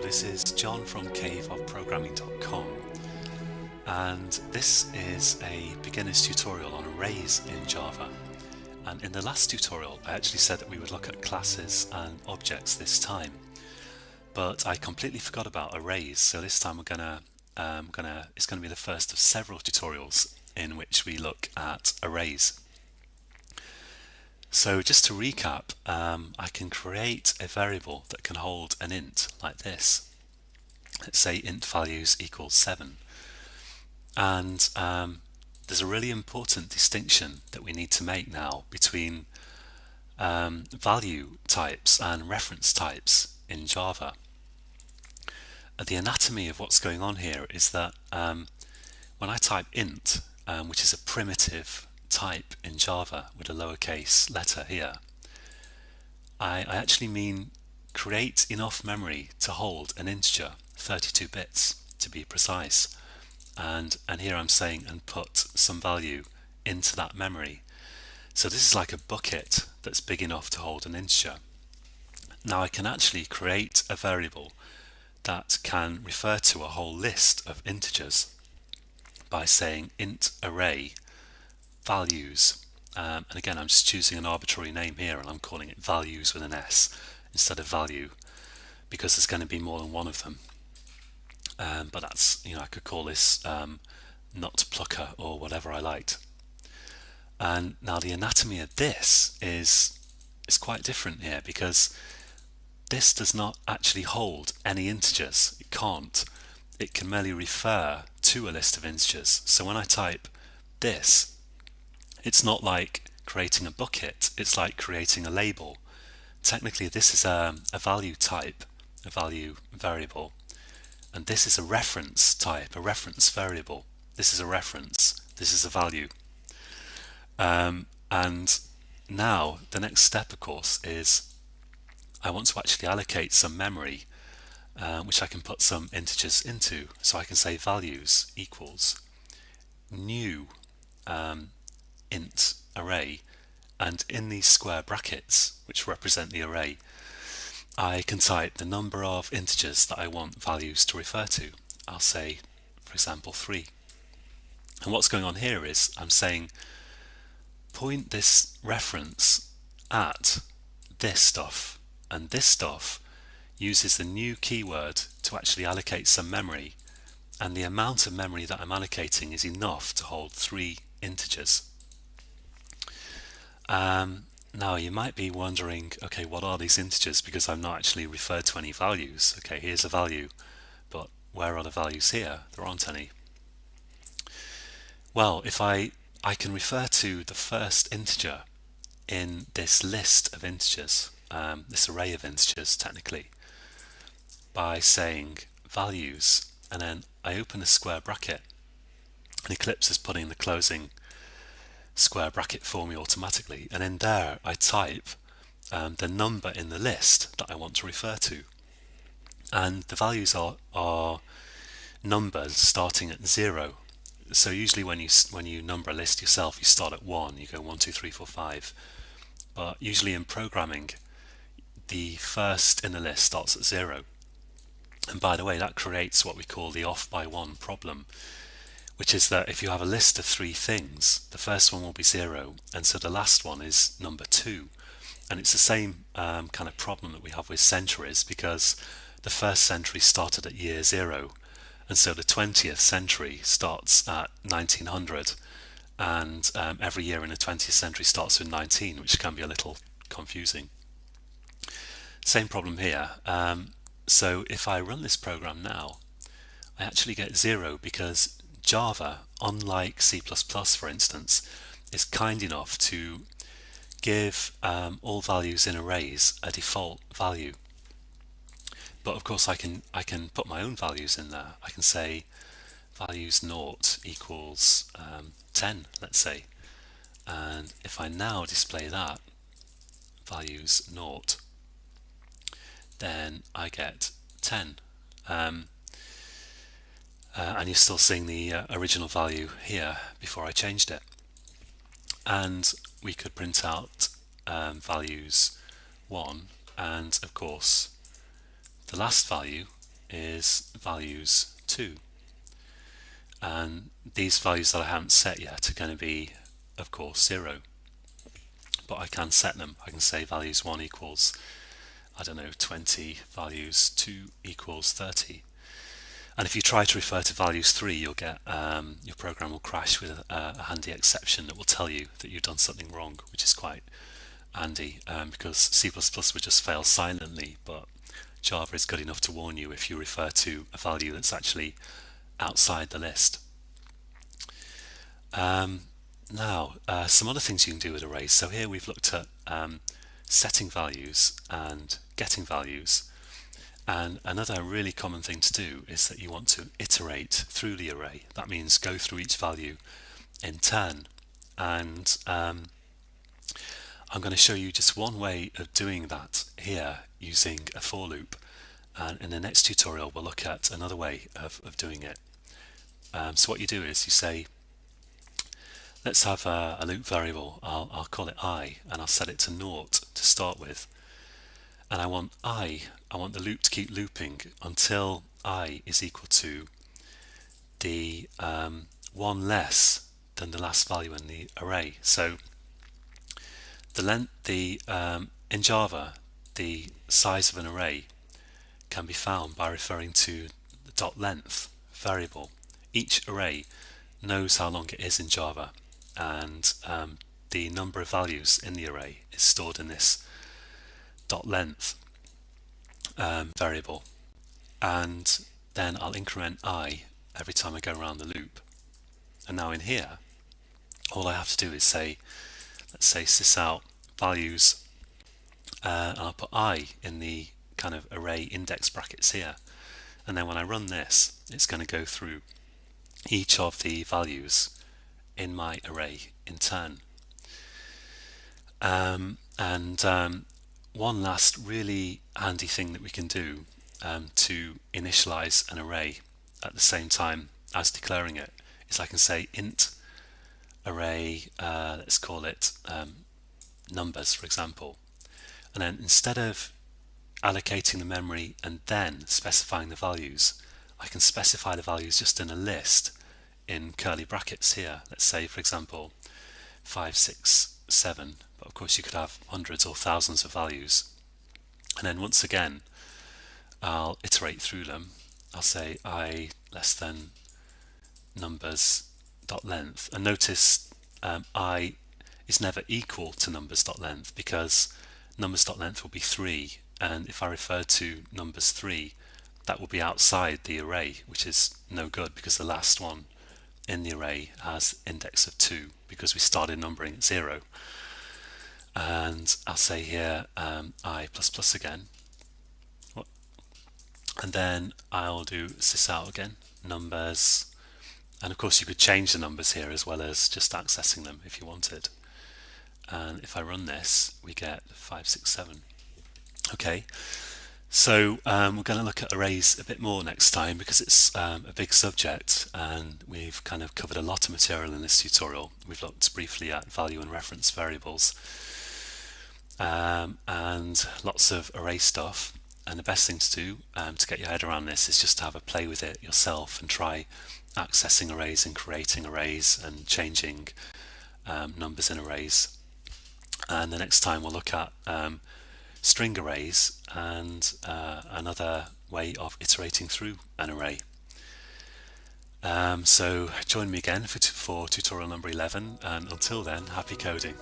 this is John from caveofprogramming.com, and this is a beginner's tutorial on arrays in Java. And in the last tutorial I actually said that we would look at classes and objects this time, but I completely forgot about arrays, so this time it's gonna be the first of several tutorials in which we look at arrays. So just to recap, I can create a variable that can hold an int like this. Let's say int values equals 7. And there's a really important distinction that we need to make now between value types and reference types in Java. The anatomy of what's going on here is that when I type int, which is a primitive type in Java with a lowercase letter here, I actually mean create enough memory to hold an integer, 32 bits to be precise, and here I'm saying and put some value into that memory. So this is like a bucket that's big enough to hold an integer. Now I can actually create a variable that can refer to a whole list of integers by saying int array values, and again I'm just choosing an arbitrary name here and I'm calling it values with an S instead of value, because there's going to be more than one of them. But that's, I could call this nut plucker or whatever I liked. And now the anatomy of this is quite different here, because this does not actually hold any integers. It can't. It can merely refer to a list of integers. So when I type this, it's not like creating a bucket, it's like creating a label. Technically this is a value type, a value variable, and this is a reference type, a reference variable. This is a reference, this is a value. And now the next step, of course, is I want to actually allocate some memory, which I can put some integers into. So I can say values equals new int array, and in these square brackets which represent the array, I can type the number of integers that I want values to refer to. I'll say, for example, 3. And what's going on here is I'm saying point this reference at this stuff, and this stuff uses the new keyword to actually allocate some memory, and the amount of memory that I'm allocating is enough to hold 3 integers. Now you might be wondering, okay, what are these integers, because I'm not actually referred to any values. Okay, here's a value, but where are the values here? There aren't any. Well, if I can refer to the first integer in this list of integers, this array of integers technically, by saying values, and then I open a square bracket, and Eclipse is putting the closing square bracket for me automatically, and in there I type the number in the list that I want to refer to, and the values are numbers starting at 0. So usually when you number a list yourself, you start at 1, you go 1, 2, 3, 4, 5, but usually in programming the first in the list starts at 0. And by the way, that creates what we call the off by 1 problem, which is that if you have a list of 3 things, the first one will be 0, and so the last one is number 2. And it's the same kind of problem that we have with centuries, because the first century started at year 0, and so the 20th century starts at 1900, and every year in the 20th century starts with 19, which can be a little confusing. Same problem here. So if I run this program now, I actually get 0, because Java, unlike C++ for instance, is kind enough to give all values in arrays a default value. But of course I can put my own values in there. I can say values 0 equals 10, let's say, and if I now display that, values 0, then I get 10. And you're still seeing the original value here before I changed it. And we could print out values 1, and of course the last value is values 2. And these values that I haven't set yet are going to be, of course, 0. But I can set them. I can say values 1 equals, I don't know, 20, values 2 equals 30. And if you try to refer to values 3, you'll get your program will crash with a handy exception that will tell you that you've done something wrong, which is quite handy because C++ would just fail silently, but Java is good enough to warn you if you refer to a value that's actually outside the list. Now, some other things you can do with arrays. So here we've looked at setting values and getting values. And another really common thing to do is that you want to iterate through the array. That means go through each value in turn. And I'm going to show you just one way of doing that here using a for loop. And in the next tutorial, we'll look at another way of doing it. So what you do is you say, let's have a loop variable. I'll call it I, and I'll set it to 0 to start with. And I want the loop to keep looping until I is equal to the 1 less than the last value in the array. So in Java, the size of an array can be found by referring to the .length variable. Each array knows how long it is in Java, and the number of values in the array is stored in this .length variable, and then I'll increment I every time I go around the loop. And now in here, all I have to do is say, let's say sysout values, and I'll put I in the kind of array index brackets here, and then when I run this, it's going to go through each of the values in my array in turn. One last really handy thing that we can do to initialize an array at the same time as declaring it is I can say int array, let's call it numbers, for example, and then instead of allocating the memory and then specifying the values, I can specify the values just in a list in curly brackets here. Let's say, for example, 5, 6, 7, but of course you could have hundreds or thousands of values. And then once again, I'll iterate through them. I'll say I less than numbers dot length, and notice I is never equal to numbers dot length because numbers dot length will be 3, and if I refer to numbers 3, that will be outside the array, which is no good because the last one in the array has index of 2 because we started numbering at 0. And I'll say here I again, and then I'll do sysout again, numbers, and of course you could change the numbers here as well as just accessing them if you wanted. And if I run this, we get 5, 6, 7. Okay, so we're going to look at arrays a bit more next time because it's a big subject and we've kind of covered a lot of material in this tutorial. We've looked briefly at value and reference variables and lots of array stuff, and the best thing to do to get your head around this is just to have a play with it yourself and try accessing arrays and creating arrays and changing numbers in arrays. And the next time we'll look at string arrays and another way of iterating through an array. So join me again for tutorial number 11, and until then, happy coding.